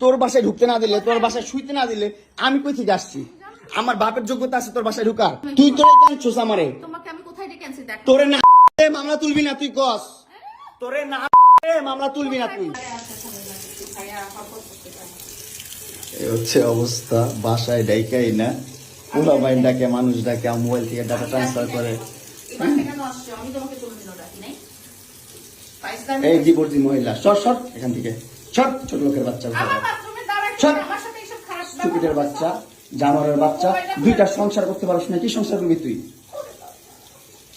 তোর বাসায় ঢুকতে না দিলে, তোর বাসায় শুইতে না দিলে আমি কই থেকে আসছি? আমার বাপের যোগ্যতা আছে তোর বাসায় ঢুকার? তুই তোরে কেন ছুস আমারে? তোমাকে আমি কোথায় ডেকে আনছি দেখ। তোরে না মামলা তুলবি না তুই কস? তোরে না মামলা তুলবি না তুই? এই হচ্ছে অবস্থা, বাসায় ডাইকাই না, পুরো বাইন ডাকে, মানুষ ডাকে, মোবাইল থেকে ডাটা ট্রান্সফার করে। এই ডিভোর্সি মহিলা, সর সর এখান থেকে, সর, ছোট লোকের বাচ্চা, স্টুপিডের বাচ্চা, জানোয়ারের বাচ্চা। দুইটা সংসার করতে পারছ না, কি সংসার করবি তুই?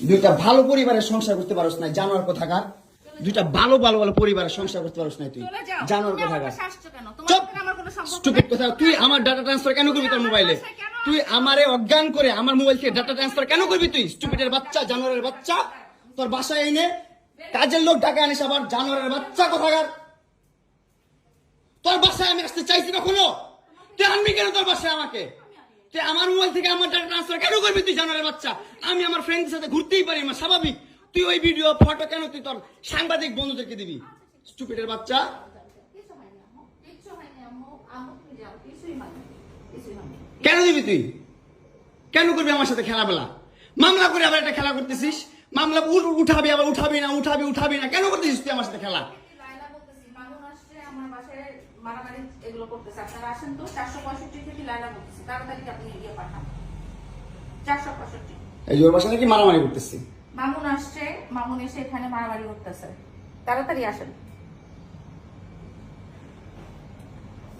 দুইটা ভালো পরিবারের সংসার করতে পারছ না, জানোয়ার কোথাকার। দুইটা ভালো ভালো ভালো পরিবারের সংসার করতে পারছ না তুই, জানোয়ার কোথাকার। স্টুপিড কথা, তুই আমার ডাটা ট্রান্সফার কেন করবি তোর মোবাইলে? তুই আমারে অজ্ঞান করে আমার মোবাইল থেকে ডাটা ট্রান্সফার কেন করবি তুই? স্টুপিডের বাচ্চা, জানোয়ারের বাচ্চা। তোর বাসায় এনে কাজের লোক ডাকা আনিস আবার, জানোয়ারের বাচ্চা কোথাকার। তোর বাসায় আমি আসতে চাইছি কখনো? তুই আনবি কেন তোর বাসায় আমাকে? তুই আমার মোবাইল থেকে আমার ডাটা ট্রান্সফার কেন করবি তুই, জানোয়ারের বাচ্চা? আমি আমার ফ্রেন্ডের সাথে ঘুরতেই পারি, আমার স্বাভাবিক। তুই ওই ভিডিও ফটো কেন তুই তোর সাংবাদিক বন্ধুদেরকে দিবি? স্টুপিডের বাচ্চা। কেন দিবি তুই? কেন করবি আমার সাথে খেলাবেলা? মামলা করে আবার একটা খেলা করতেছিস, মামলা উঠাবি আবার উঠাবি না, উঠাবি না, কেন করতেছিস তুই আমার সাথে খেলা? এই জোর বাসা নাকি মারামারি করতেছি? মামুন আসছে, মামুন এসে এখানে মারামারি করতেছে, তাড়াতাড়ি আসেন।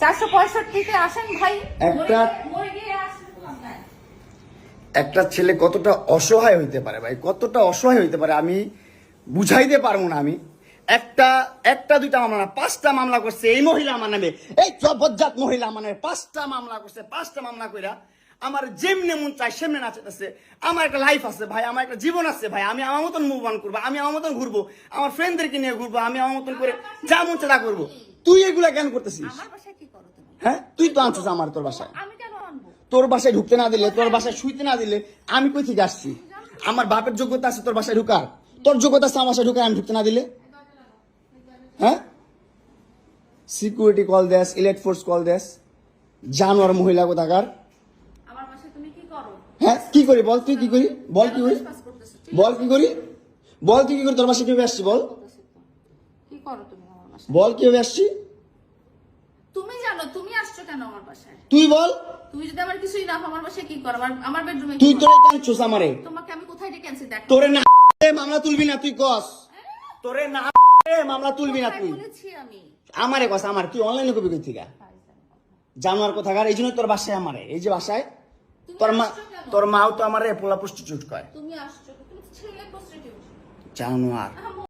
465-তে আসেন ভাই। একটা ছেলে কতটা অসহায় হইতে পারে ভাই, কতটা অসহায় হইতে পারে আমি বুঝাইতে পারবো না। আমি একটা দুইটা মামলা না, 5টা মামলা করছে এই মহিলা আমার নামে, এই জবজ্জাত মহিলা আমার নামে 5টা মামলা করছে। 5টা মামলা কইরা আমার যেমনে মন চাই সেমনে নাচতেছে। আমার একটা লাইফ আছে ভাই, আমার একটা জীবন আছে ভাই, আমি আমার মতন মুভ অন করবো, আমি আমার মতন ঘুরবো, আমার ফ্রেন্ডদেরকে নিয়ে ঘুরবো, আমি আমার মতন করে যা মন চাই তা করবো। তুই এগুলা কেন করতেছিস? হ্যাঁ, তুই তো আনছিস আমার তোর বাসায়। তোর বাসায় ঢুকতে না দিলে, তোর বাসায় শুইতে না দিলে আমি কই থেকে আসছি? আমার বাপের যোগ্যতা আছে তোর বাসায় ঢুকার? তোর যোগ্যতা আছে আমার বাসায় ঢুকার আমি ঢুকতে না দিলে? হ্যাঁ, সিকিউরিটি কল দেস, ইলেট ফোর্স কল দেস, জানোয়ার মহিলা কোথাকার। হ্যাঁ, কি করি বল? তুই কি করি বল? কি করি বল? কি করি বল? তুই কি করি? তোর বাসায় কিভাবে আসছি বল? বল কিভাবে আসছি? তুমি জানো তুমি আসছো কেন আমার বাসায়? তুই বল। তুমি যদি আমার কিছুই না আমার বাসায় কি করো? আমার বেডরুমে তুই তোরে কেন ছুস আমারে? তোমাকে আমি কোথায় ডেকে আনছি দেখ। তোরে না মামলা তুলবি না তুই কস? তোরে না মামলা তুলবি না তুই? বলেছি আমি। আমারে কস, আমার তুই অনলাইনে কবি কই থেকে? জানোয়ার কোথাকার। এই জন্য তোর বাসায় আমারে, এই যে বাসায় তোর মাও তো আমারে পোলা প্রস্টিটিউট কয়। তুমি আসছো, তুমি ছেলে প্রস্টিটিউট। জানোয়ার।